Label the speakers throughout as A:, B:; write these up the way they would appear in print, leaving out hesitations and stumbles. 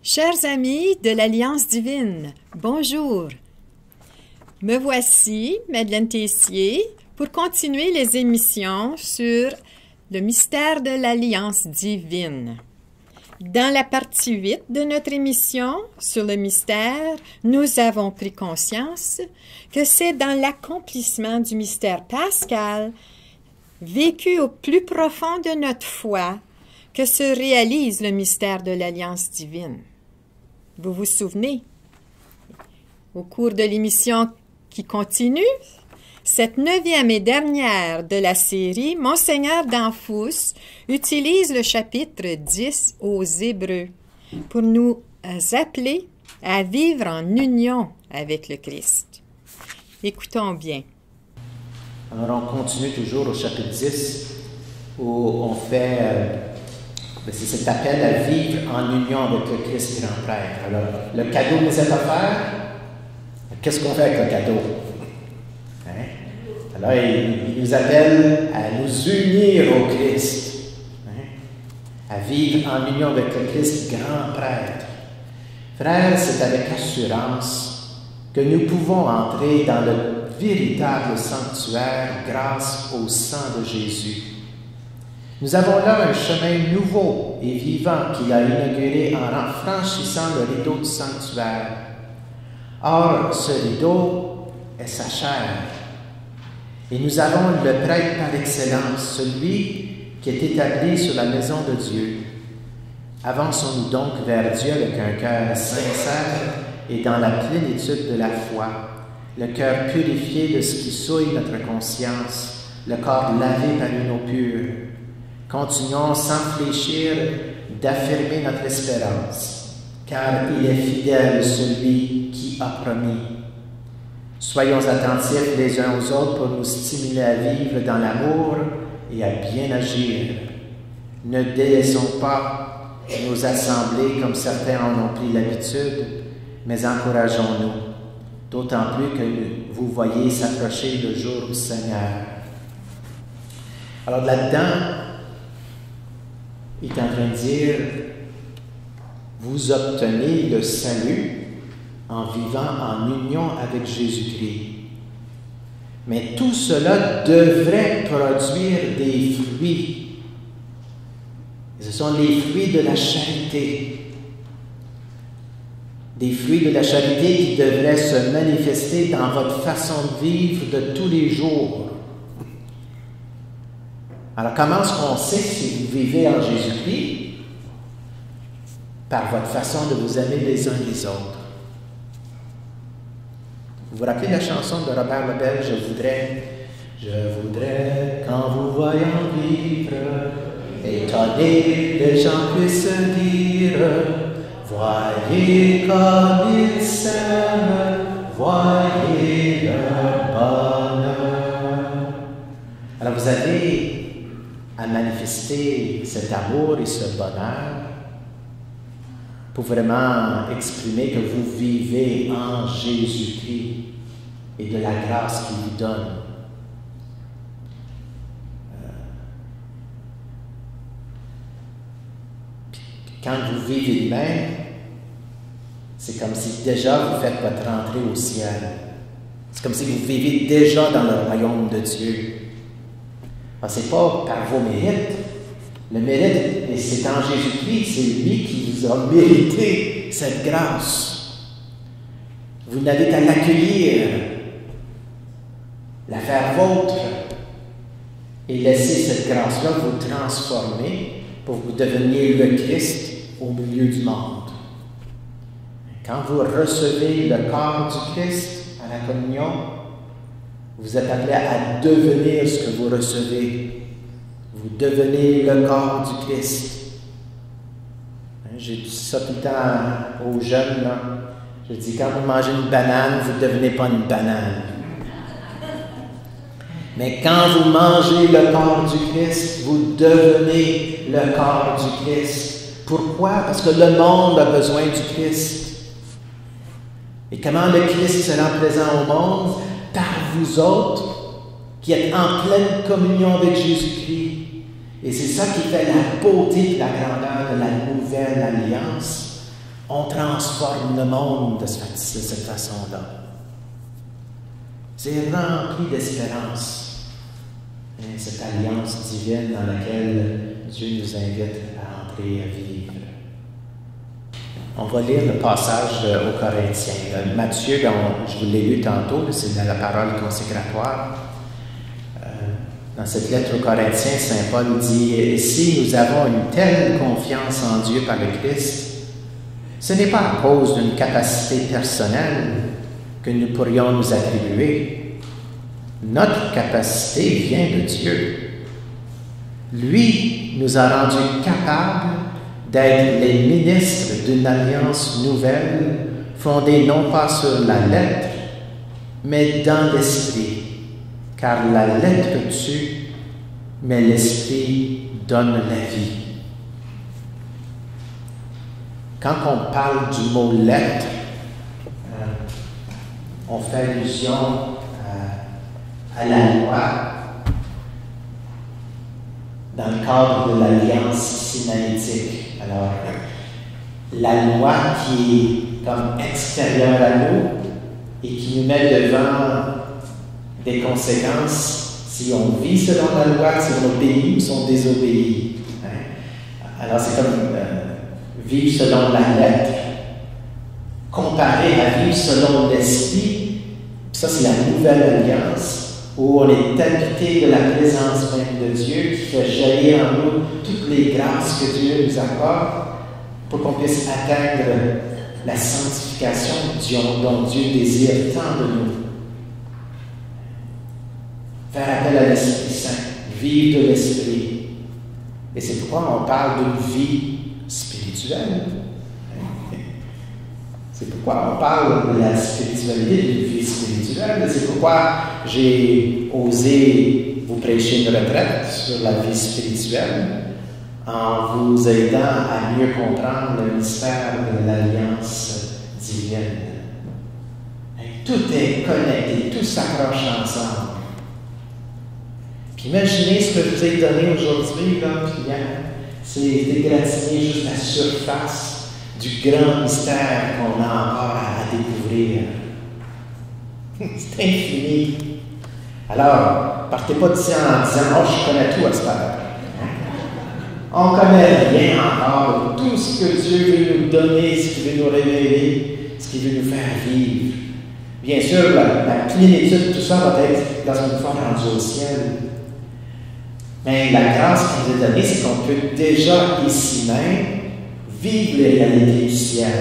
A: Chers amis de l'Alliance divine, bonjour. Me voici, Madeleine Tessier, pour continuer les émissions sur le mystère de l'Alliance divine. Dans la partie 8 de notre émission sur le mystère, nous avons pris conscience que c'est dans l'accomplissement du mystère pascal, vécu au plus profond de notre foi, que se réalise le mystère de l'Alliance divine. Vous vous souvenez? Au cours de l'émission qui continue, cette 9e et dernière de la série, Monseigneur Danfous utilise le chapitre 10 aux Hébreux pour nous appeler à vivre en union avec le Christ. Écoutons bien.
B: Alors, on continue toujours au chapitre 10 où on fait... c'est cet appel à vivre en union avec le Christ grand prêtre. Alors, le cadeau nous est offert. Qu'est-ce qu'on fait avec le cadeau? Hein? Alors, il nous appelle à nous unir au Christ. Hein? À vivre en union avec le Christ grand prêtre. Frères, c'est avec assurance que nous pouvons entrer dans le véritable sanctuaire grâce au sang de Jésus. Nous avons là un chemin nouveau et vivant qu'il a inauguré en franchissant le rideau du sanctuaire. Or, ce rideau est sa chair. Et nous avons le prêtre par excellence, celui qui est établi sur la maison de Dieu. Avançons-nous donc vers Dieu avec un cœur sincère et dans la plénitude de la foi, le cœur purifié de ce qui souille notre conscience, le corps lavé par une eau pure. Continuons sans fléchir d'affirmer notre espérance, car il est fidèle celui qui a promis. Soyons attentifs les uns aux autres pour nous stimuler à vivre dans l'amour et à bien agir. Ne délaissons pas nos assemblées comme certains en ont pris l'habitude, mais encourageons-nous, d'autant plus que vous voyez s'approcher le jour du Seigneur. Alors là-dedans, il est en train de dire, vous obtenez le salut en vivant en union avec Jésus-Christ. Mais tout cela devrait produire des fruits. Ce sont les fruits de la charité. Des fruits de la charité qui devraient se manifester dans votre façon de vivre de tous les jours. Alors, comment est-ce qu'on sait si vous vivez en Jésus-Christ? Par votre façon de vous aimer les uns les autres. Vous vous rappelez la chanson de Robert Lebel, Je voudrais, qu'en vous voyant vivre, étonné, les gens puissent dire, voyez comme ils s'aiment, voyez leur bonheur. Alors, vous avez à manifester cet amour et ce bonheur pour vraiment exprimer que vous vivez en Jésus-Christ et de la grâce qu'il vous donne. Quand vous vivez de même, c'est comme si déjà vous faites votre entrée au ciel. C'est comme si vous vivez déjà dans le royaume de Dieu. Ce n'est pas par vos mérites. Le mérite, c'est en Jésus-Christ, c'est lui qui vous a mérité cette grâce. Vous n'avez qu'à l'accueillir, la faire vôtre et laisser cette grâce-là vous transformer pour que vous deveniez le Christ au milieu du monde. Quand vous recevez le corps du Christ à la communion, vous êtes appelé à devenir ce que vous recevez. Vous devenez le corps du Christ. J'ai dit ça tout le temps aux jeunes. Là. Je dis, quand vous mangez une banane, vous ne devenez pas une banane. Mais quand vous mangez le corps du Christ, vous devenez le corps du Christ. Pourquoi? Parce que le monde a besoin du Christ. Et comment le Christ sera présent au monde? Par vous autres, qui êtes en pleine communion avec Jésus-Christ. Et c'est ça qui fait la beauté et la grandeur de la nouvelle alliance. On transforme le monde de cette façon-là. C'est rempli d'espérance. Et cette alliance divine dans laquelle Dieu nous invite à entrer et à vivre. On va lire le passage aux Corinthiens. Matthieu, je vous l'ai lu tantôt, c'est dans la parole consécratoire. Dans cette lettre aux Corinthiens, Saint Paul dit « Et si nous avons une telle confiance en Dieu par le Christ, ce n'est pas à cause d'une capacité personnelle que nous pourrions nous attribuer. Notre capacité vient de Dieu. Lui nous a rendus capables d'être les ministres d'une alliance nouvelle fondée non pas sur la lettre, mais dans l'esprit. Car la lettre tue, mais l'esprit donne la vie. » Quand on parle du mot lettre, on fait allusion à la loi dans le cadre de l'alliance sinaïtique. Alors, la loi qui est comme extérieure à nous et qui nous met devant des conséquences si on vit selon la loi, si on obéit ou si on désobéit. Alors, c'est comme vivre selon la lettre, comparé à vivre selon l'esprit. Ça, c'est la nouvelle alliance où on est habité de la présence même de Dieu qui fait jaillir en nous toutes les grâces que Dieu nous accorde pour qu'on puisse atteindre la sanctification dont Dieu désire tant de nous. Faire appel à l'Esprit Saint, vivre de l'Esprit. Et c'est pourquoi on parle d'une vie spirituelle. C'est pourquoi on parle de la spiritualité, d'une vie spirituelle. C'est pourquoi j'ai osé vous prêcher une retraite sur la vie spirituelle en vous aidant à mieux comprendre le mystère de l'alliance divine. Et tout est connecté, tout s'accroche ensemble. Puis imaginez ce que je vous ai donné aujourd'hui, là, puis c'est d'égratigner juste la surface du grand mystère qu'on a encore à découvrir. C'est infini. Alors, partez pas d'ici en disant « Oh, je connais tout à ce moment-là. » On ne connaît rien encore de tout ce que Dieu veut nous donner, ce qu'il veut nous révéler, ce qu'il veut nous faire vivre. Bien sûr, la plénitude, tout ça va être dans une fois rendu au ciel. Mais la grâce qui nous est donnée, c'est qu'on peut déjà ici même vivre les réalités du ciel.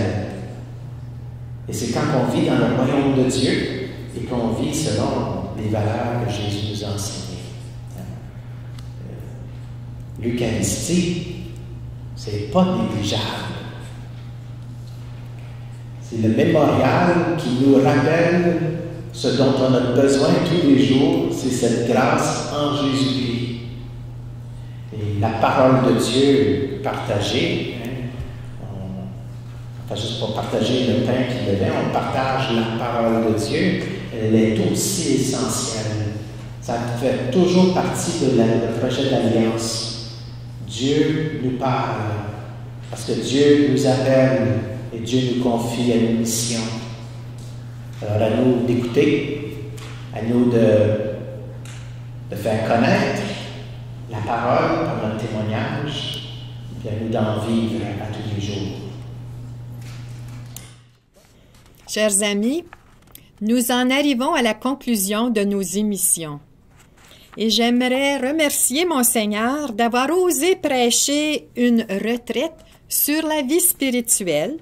B: Et c'est quand on vit dans le royaume de Dieu et qu'on vit selon les valeurs que Jésus nous a enseignées. L'Eucharistie, c'est pas négligeable. C'est le mémorial qui nous rappelle ce dont on a besoin tous les jours, c'est cette grâce en Jésus-Christ. Et la parole de Dieu partagée, on ne fait juste pas partager le pain qui le vin, on partage la parole de Dieu, elle est aussi essentielle. Ça fait toujours partie du projet d'alliance. Dieu nous parle, parce que Dieu nous appelle et Dieu nous confie à une mission. Alors à nous d'écouter, à nous de faire connaître la parole par notre témoignage, et à nous d'en vivre à tous les jours.
A: Chers amis, nous en arrivons à la conclusion de nos émissions. Et j'aimerais remercier mon Seigneur d'avoir osé prêcher une retraite sur la vie spirituelle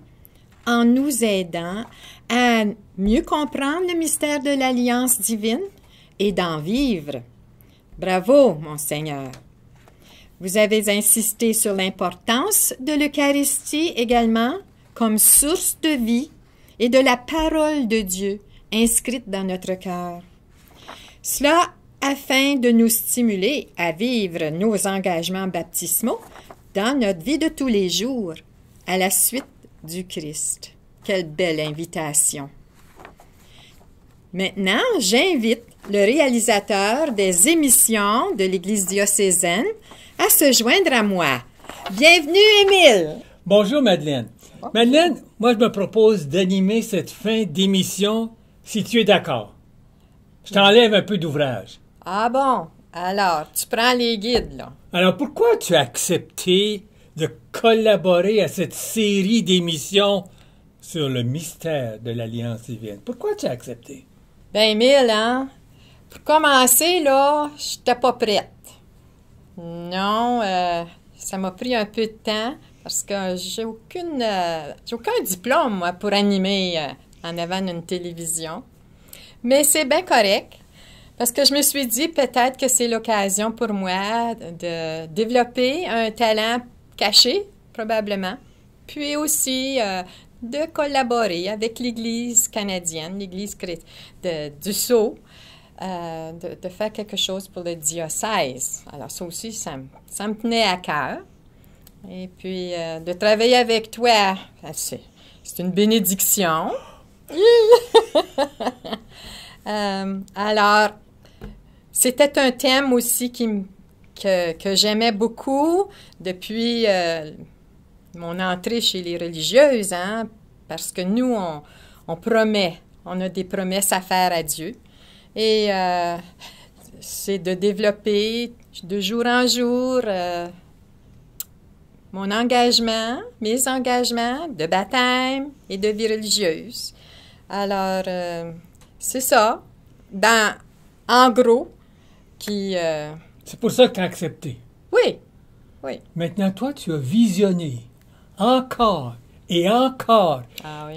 A: en nous aidant à mieux comprendre le mystère de l'alliance divine et d'en vivre. Bravo, mon Seigneur! Vous avez insisté sur l'importance de l'Eucharistie également comme source de vie et de la parole de Dieu inscrite dans notre cœur. Cela afin de nous stimuler à vivre nos engagements baptismaux dans notre vie de tous les jours, à la suite du Christ. Quelle belle invitation! Maintenant, j'invite le réalisateur des émissions de l'Église diocésaine à se joindre à moi. Bienvenue, Émile!
C: Bonjour, Madeleine. Madeleine, moi, je me propose d'animer cette fin d'émission, si tu es d'accord. Je t'enlève un peu d'ouvrage.
A: Ah bon? Alors, tu prends les guides, là.
C: Alors, pourquoi tu as accepté de collaborer à cette série d'émissions sur le mystère de l'Alliance divine? Pourquoi tu as accepté?
A: Ben, Émile, hein? Pour commencer, là, j'étais pas prête. Non, ça m'a pris un peu de temps parce que j'ai aucun diplôme, moi, pour animer en avant d'une télévision. Mais c'est bien correct parce que je me suis dit peut-être que c'est l'occasion pour moi de développer un talent caché, probablement, puis aussi de collaborer avec l'Église canadienne, l'Église du Sceau, de faire quelque chose pour le diocèse. Alors ça aussi, ça me tenait à cœur. Et puis, de travailler avec toi, c'est une bénédiction. Alors, c'était un thème aussi que j'aimais beaucoup depuis mon entrée chez les religieuses, hein, parce que nous, on promet, on a des promesses à faire à Dieu. Et c'est de développer de jour en jour mes engagements de baptême et de vie religieuse. Alors, c'est ça, en gros,
C: C'est pour ça que tu as accepté.
A: Oui.
C: Maintenant, toi, tu as visionné encore et encore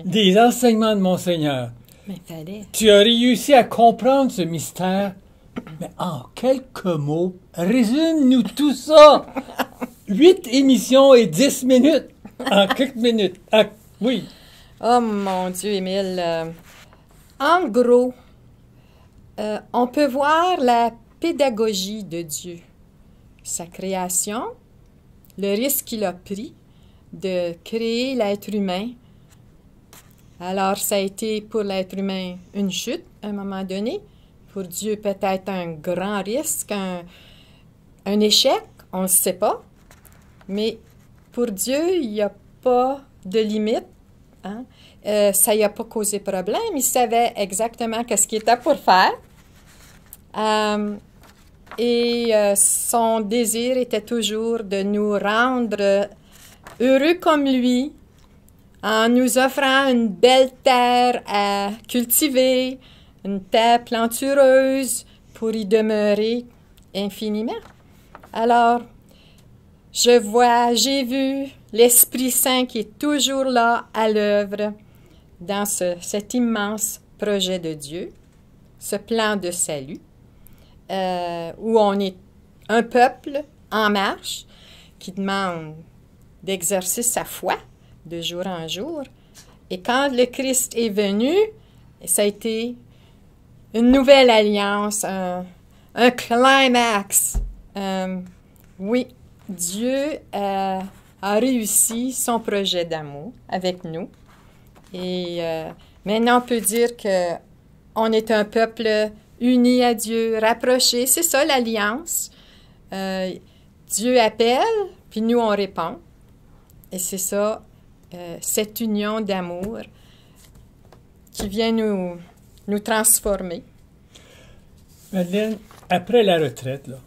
C: des enseignements de Monseigneur.
A: Mais fallait.
C: Tu as réussi à comprendre ce mystère, mais en quelques mots, résume-nous tout ça. 8 émissions et 10 minutes. En quelques minutes. Ah, oui.
A: Oh mon Dieu, Émile. En gros, on peut voir la pédagogie de Dieu, sa création, le risque qu'il a pris de créer l'être humain. Alors, ça a été pour l'être humain une chute à un moment donné. Pour Dieu, peut-être un grand risque, un échec, on ne sait pas. Mais pour Dieu, il n'y a pas de limite. Hein? Ça n'a pas causé problème. Il savait exactement ce qu'il était pour faire. Son désir était toujours de nous rendre heureux comme lui, en nous offrant une belle terre à cultiver, une terre plantureuse pour y demeurer infiniment. Alors, j'ai vu l'Esprit Saint qui est toujours là à l'œuvre dans cet immense projet de Dieu, ce plan de salut, où on est un peuple en marche qui demande d'exercer sa foi de jour en jour. Et quand le Christ est venu, ça a été une nouvelle alliance, un climax. Oui, Dieu a réussi son projet d'amour avec nous. Et maintenant, on peut dire qu'on est un peuple uni à Dieu, rapproché. C'est ça, l'alliance. Dieu appelle, puis nous, on répond. Et c'est ça, cette union d'amour qui vient nous transformer.
C: Madeleine, après la retraite, là,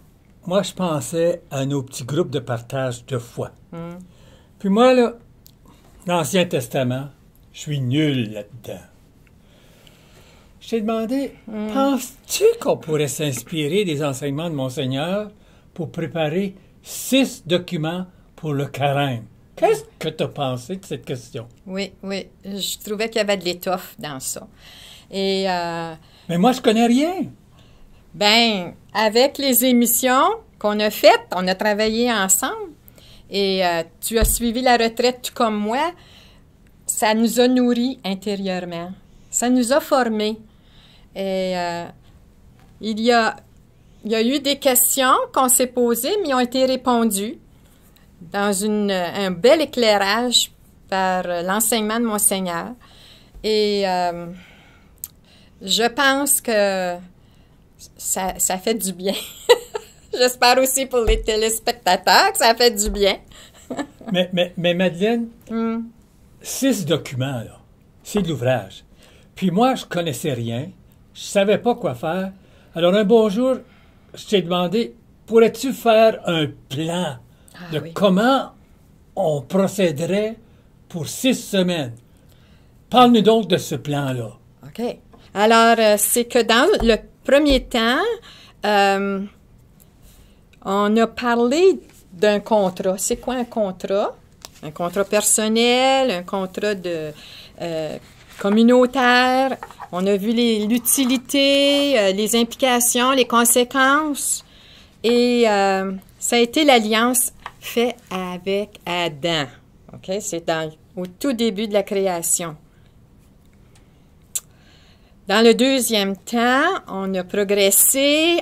C: moi, je pensais à nos petits groupes de partage de foi. Puis moi, là, l'Ancien Testament, je suis nul là-dedans. Je t'ai demandé, penses-tu qu'on pourrait s'inspirer des enseignements de Monseigneur pour préparer 6 documents pour le carême? Qu'est-ce que tu as pensé de cette question?
A: Oui. Je trouvais qu'il y avait de l'étoffe dans ça. Et
C: mais moi, je connais rien.
A: Ben, avec les émissions qu'on a faites, on a travaillé ensemble. Et tu as suivi la retraite tout comme moi. Ça nous a nourris intérieurement. Ça nous a formés. Et il y a eu des questions qu'on s'est posées, mais ont été répondues dans un bel éclairage par l'enseignement de Monseigneur. Et je pense que ça fait du bien. J'espère aussi pour les téléspectateurs que ça fait du bien.
C: mais Madeleine, 6 documents, là. C'est de l'ouvrage. Puis moi, je connaissais rien. Je savais pas quoi faire. Alors, un beau jour, je t'ai demandé, pourrais-tu faire un plan de comment on procéderait pour 6 semaines? Parle-nous donc de ce plan-là.
A: OK. Alors, c'est que dans le premier temps, on a parlé d'un contrat. C'est quoi un contrat? Un contrat personnel, un contrat de communautaire. On a vu l'utilité, les implications, les conséquences. Et ça a été l'alliance faite avec Adam. OK? C'est au tout début de la création. Dans le deuxième temps, on a progressé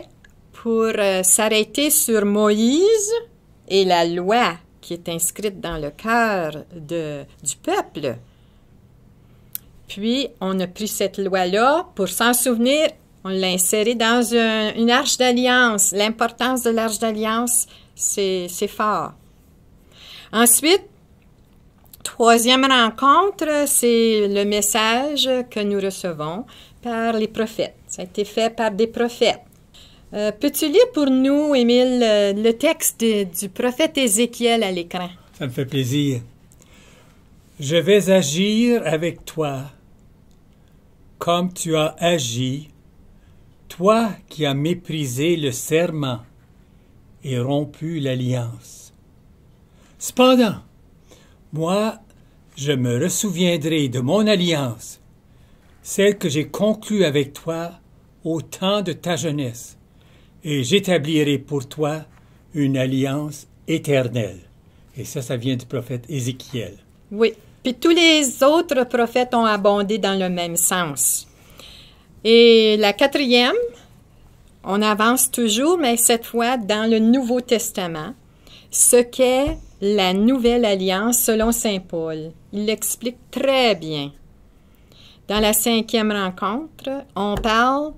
A: pour s'arrêter sur Moïse et la loi qui est inscrite dans le cœur du peuple. Puis, on a pris cette loi-là pour s'en souvenir. On l'a insérée dans une arche d'alliance. L'importance de l'arche d'alliance, c'est fort. Ensuite, troisième rencontre, c'est le message que nous recevons par les prophètes. Ça a été fait par des prophètes. Peux-tu lire pour nous, Émile, le texte du prophète Ézéchiel à l'écran?
C: Ça me fait plaisir. Je vais agir avec toi comme tu as agi, toi qui as méprisé le serment et rompu l'alliance. Cependant, moi, je me ressouviendrai de mon alliance, celle que j'ai conclue avec toi au temps de ta jeunesse, et j'établirai pour toi une alliance éternelle. Et ça vient du prophète Ézéchiel.
A: Oui. Puis tous les autres prophètes ont abondé dans le même sens. Et la quatrième, on avance toujours, mais cette fois dans le Nouveau Testament, ce qu'est la nouvelle alliance selon saint Paul. Il l'explique très bien. Dans la 5e rencontre, on parle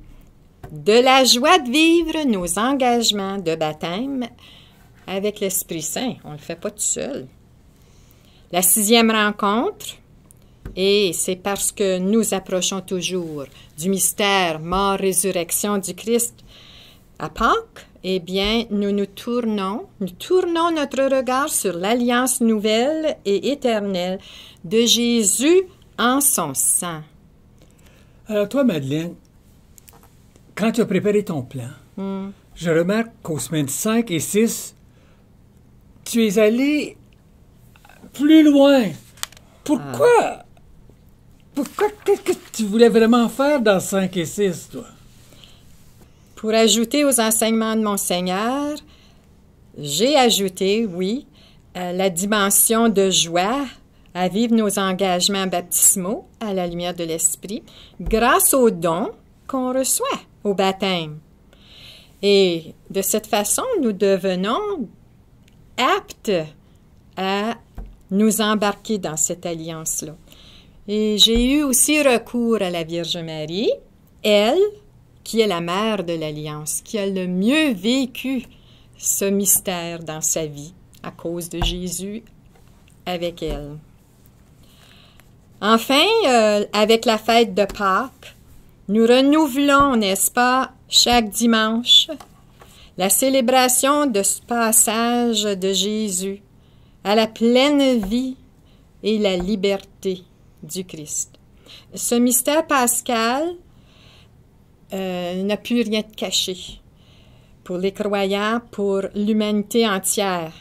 A: de la joie de vivre nos engagements de baptême avec l'Esprit Saint. On ne le fait pas tout seul. La 6e rencontre, et c'est parce que nous approchons toujours du mystère mort-résurrection du Christ à Pâques, eh bien, nous tournons notre regard sur l'alliance nouvelle et éternelle de Jésus en son sang.
C: Alors toi, Madeleine, quand tu as préparé ton plan, je remarque qu'aux semaines 5 et 6, tu es allé plus loin. Pourquoi? Qu'est-ce que tu voulais vraiment faire dans 5 et 6, toi?
A: Pour ajouter aux enseignements de mon Seigneur, j'ai ajouté, oui, la dimension de joie à vivre nos engagements baptismaux à la lumière de l'Esprit grâce aux dons qu'on reçoit au baptême. Et de cette façon, nous devenons aptes à nous embarquer dans cette alliance-là. Et j'ai eu aussi recours à la Vierge Marie, elle, qui est la mère de l'alliance, qui a le mieux vécu ce mystère dans sa vie à cause de Jésus avec elle. Enfin, avec la fête de Pâques, nous renouvelons, n'est-ce pas, chaque dimanche, la célébration de ce passage de Jésus à la pleine vie et la liberté du Christ. Ce mystère pascal n'a plus rien de caché pour les croyants, pour l'humanité entière,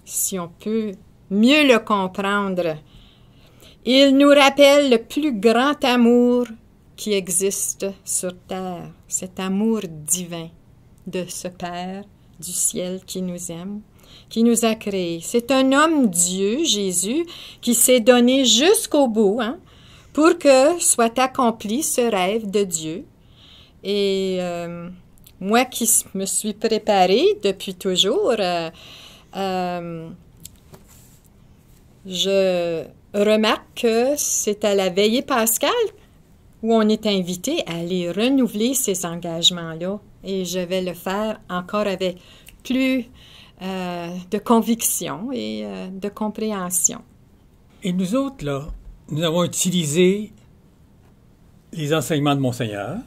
A: si on peut mieux le comprendre. Il nous rappelle le plus grand amour qui existe sur terre, cet amour divin de ce Père du ciel qui nous aime, qui nous a créés. C'est un homme Dieu, Jésus, qui s'est donné jusqu'au bout pour que soit accompli ce rêve de Dieu. Et moi qui me suis préparée depuis toujours, je remarque que c'est à la veillée pascale où on est invité à aller renouveler ces engagements-là. Et je vais le faire encore avec plus de conviction et de compréhension.
C: Et nous autres, là, nous avons utilisé les enseignements de Monseigneur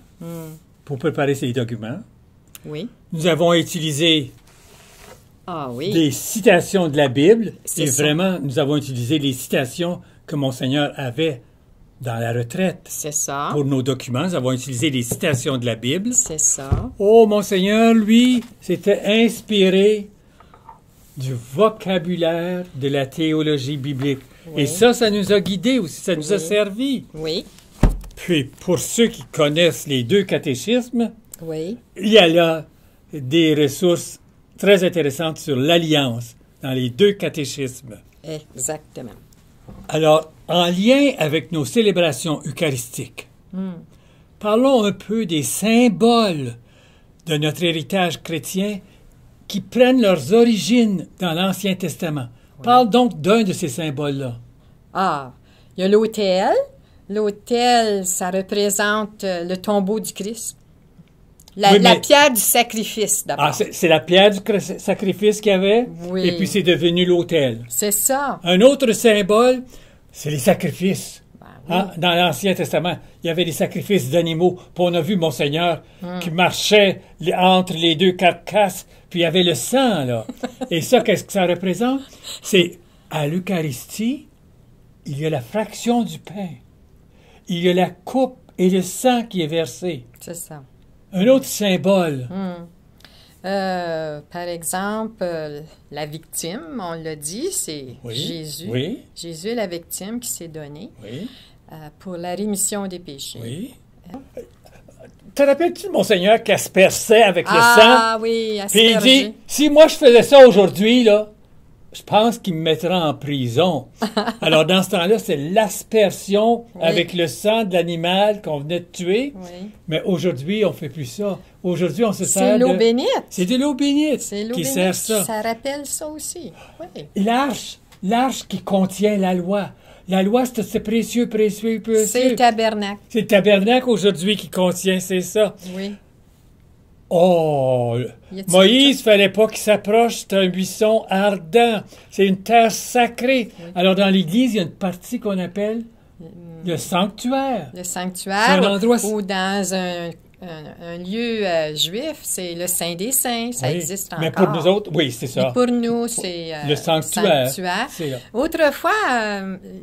C: pour préparer ces documents.
A: Oui.
C: Nous avons utilisé
A: Ah oui.
C: des citations de la Bible.
A: C'est
C: Et
A: ça.
C: vraiment, nous avons utilisé les citations que Monseigneur avait dans la retraite.
A: C'est ça.
C: Pour nos documents, nous avons utilisé les citations de la Bible.
A: C'est ça.
C: Oh, Monseigneur, lui, s'était inspiré du vocabulaire de la théologie biblique.
A: Oui.
C: Et ça nous a guidés aussi, ça nous a
A: Oui.
C: servi.
A: Oui.
C: Puis, pour ceux qui connaissent les deux catéchismes,
A: Oui.
C: il y a là des ressources très intéressantes sur l'alliance dans les deux catéchismes.
A: Exactement.
C: Alors, en lien avec nos célébrations eucharistiques, parlons un peu des symboles de notre héritage chrétien qui prennent leurs origines dans l'Ancien Testament. Parle donc d'un de ces symboles-là.
A: Ah, il y a l'autel. L'autel, ça représente le tombeau du Christ. La
C: Oui, mais-
A: pierre du sacrifice, d'abord.
C: Ah, c'est la pierre du sacrifice qu'il y avait,
A: Oui.
C: et puis c'est devenu l'autel.
A: C'est ça.
C: Un autre symbole, c'est les sacrifices.
A: Ben oui.
C: Hein? Dans l'Ancien Testament, il y avait des sacrifices d'animaux. Puis on a vu Monseigneur qui marchait entre les deux carcasses, puis il y avait le sang, là. Et ça, qu'est-ce que ça représente? C'est, à l'Eucharistie, il y a la fraction du pain. Il y a la coupe et le sang qui est versé.
A: C'est ça.
C: Un autre symbole.
A: Par exemple, la victime, on l'a dit, c'est
C: Oui.
A: Jésus.
C: Oui.
A: Jésus est la victime qui s'est donnée
C: Oui.
A: pour la rémission des péchés.
C: Oui. Te rappelles-tu de Monseigneur qui asperçait avec le sang?
A: Ah oui,
C: Puis il
A: asperger.
C: dit, si moi je faisais ça aujourd'hui, là, je pense qu'il me mettrait en prison. Alors, dans ce temps-là, c'est l'aspersion
A: Oui.
C: avec le sang de l'animal qu'on venait de tuer.
A: Oui.
C: Mais aujourd'hui, on ne fait plus ça. Aujourd'hui, on se
A: C'est
C: sert
A: l'eau
C: de...
A: bénite.
C: C'est de l'eau bénite
A: C'est l'eau
C: qui
A: bénite.
C: sert ça.
A: Ça rappelle ça aussi. Oui.
C: L'arche qui contient la loi. La loi, c'est précieux, précieux, précieux.
A: C'est le tabernacle.
C: C'est le tabernacle aujourd'hui qui contient, c'est ça.
A: Oui.
C: Oh,
A: Y a-t-il
C: Moïse, fallait pas qu'il s'approche, c'est un buisson ardent, c'est une terre sacrée. Alors dans l'Église, il y a une partie qu'on appelle le sanctuaire.
A: Le sanctuaire.
C: C'est un endroit-
A: Ou dans un lieu juif, c'est le Saint des Saints. Ça
C: Oui,
A: existe encore.
C: mais pour nous autres, oui, c'est ça.
A: Et pour nous, c'est
C: Le sanctuaire.
A: sanctuaire.
C: C'est là.
A: Autrefois,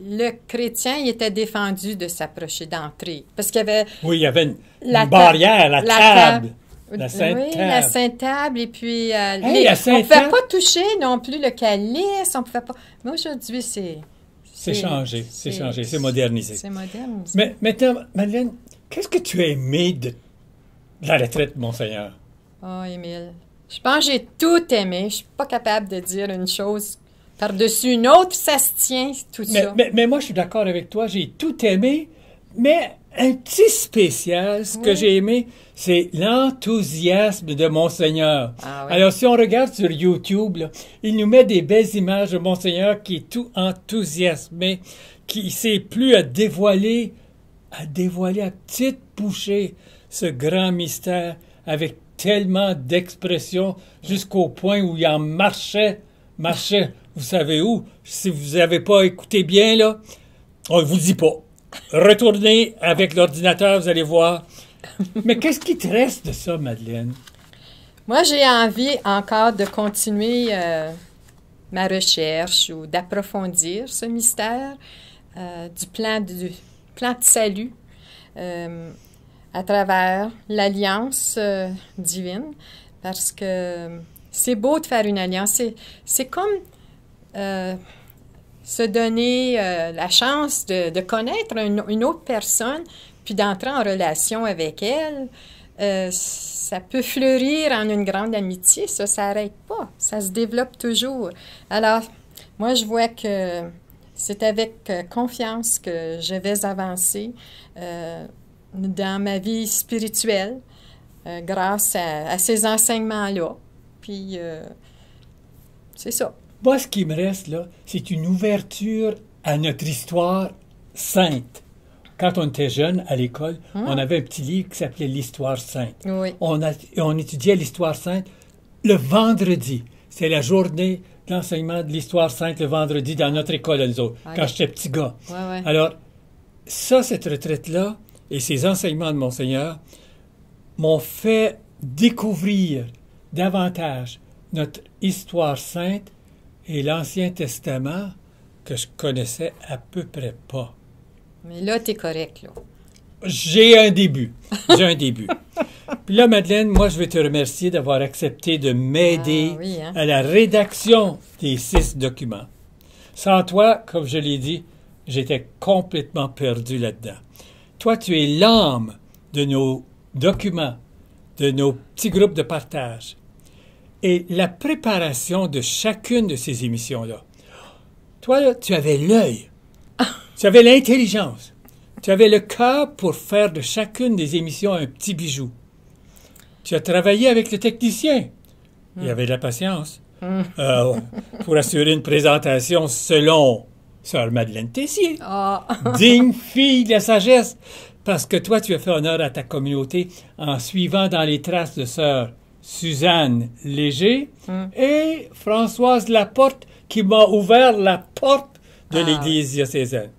A: le chrétien il était défendu de s'approcher d'entrer. Parce qu'il y avait
C: Oui, il y avait une
A: la
C: barrière, la table. La Sainte
A: oui,
C: Table.
A: la Sainte Table. Et puis,
C: la
A: on
C: Sainte
A: ne pouvait
C: Table.
A: pas toucher non plus le calice. On pouvait pas. Mais aujourd'hui, c'est
C: changé, c'est changé, c'est modernisé.
A: C'est moderne.
C: Mais maintenant, Madeleine, qu'est-ce que tu as aimé de la retraite, Monseigneur?
A: Oh, Émile. Je pense que j'ai tout aimé. Je suis pas capable de dire une chose par-dessus une autre. Ça se tient, tout ça.
C: Mais moi, je suis d'accord avec toi. J'ai tout aimé, mais un petit spécial, ce que
A: Oui.
C: j'ai aimé, c'est l'enthousiasme de Monseigneur.
A: Ah oui.
C: Alors, si on regarde sur YouTube, là, il nous met des belles images de Monseigneur qui est tout enthousiasmé, qui ne sait plus à dévoiler à petite bouchée ce grand mystère avec tellement d'expression jusqu'au point où il en marchait, vous savez où? Si vous n'avez pas écouté bien, là, on ne vous dit pas. Retournez avec l'ordinateur, vous allez voir. Mais qu'est-ce qui te reste de ça, Madeleine?
A: Moi, j'ai envie encore de continuer ma recherche ou d'approfondir ce mystère du plan de salut à travers l'alliance divine, parce que c'est beau de faire une alliance. C'est comme se donner la chance de connaître une autre personne, puis d'entrer en relation avec elle. Ça peut fleurir en une grande amitié, ça s'arrête pas, ça se développe toujours. Alors, moi, je vois que c'est avec confiance que je vais avancer dans ma vie spirituelle grâce à ces enseignements-là. Puis, c'est ça.
C: Moi, ce qui me reste, là, c'est une ouverture à notre histoire sainte. Quand on était jeune à l'école, on avait un petit livre qui s'appelait l'Histoire sainte.
A: Oui.
C: On étudiait l'Histoire sainte le vendredi. C'est la journée l'enseignement de l'histoire sainte le vendredi dans notre école, nous autres,
A: Ah,
C: quand j'étais petit gars.
A: Ouais.
C: Alors, cette retraite-là et ces enseignements de Monseigneur m'ont fait découvrir davantage notre histoire sainte et l'Ancien Testament que je connaissais à peu près pas.
A: Mais là, t'es correct, là.
C: J'ai un début. Puis là, Madeleine, moi, je veux te remercier d'avoir accepté de m'aider
A: Ah, oui, hein?
C: à la rédaction des 6 documents. Sans toi, comme je l'ai dit, j'étais complètement perdu là-dedans. Toi, tu es l'âme de nos documents, de nos petits groupes de partage. Et la préparation de chacune de ces émissions-là. Toi, là, tu avais l'œil. Tu avais l'intelligence. Tu avais le cœur pour faire de chacune des émissions un petit bijou. Tu as travaillé avec le technicien. Il avait de la patience. Pour assurer une présentation selon Sœur Madeleine Tessier.
A: Ah!
C: Digne fille de la sagesse. Parce que toi, tu as fait honneur à ta communauté en suivant dans les traces de Sœur Suzanne Léger et Françoise Laporte qui m'a ouvert la porte de l'Église diocésaine.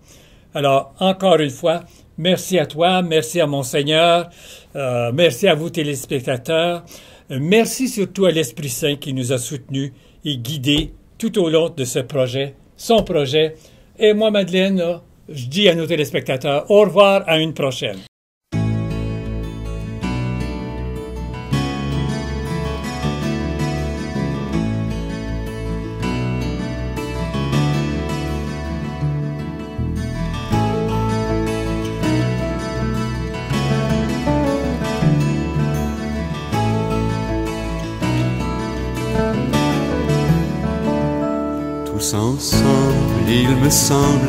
C: Alors, encore une fois, merci à toi, merci à Monseigneur, merci à vous téléspectateurs, merci surtout à l'Esprit Saint qui nous a soutenus et guidés tout au long de ce projet, son projet. Et moi, Madeleine, là, je dis à nos téléspectateurs, au revoir, à une prochaine.
D: Tous ensemble, il me semble,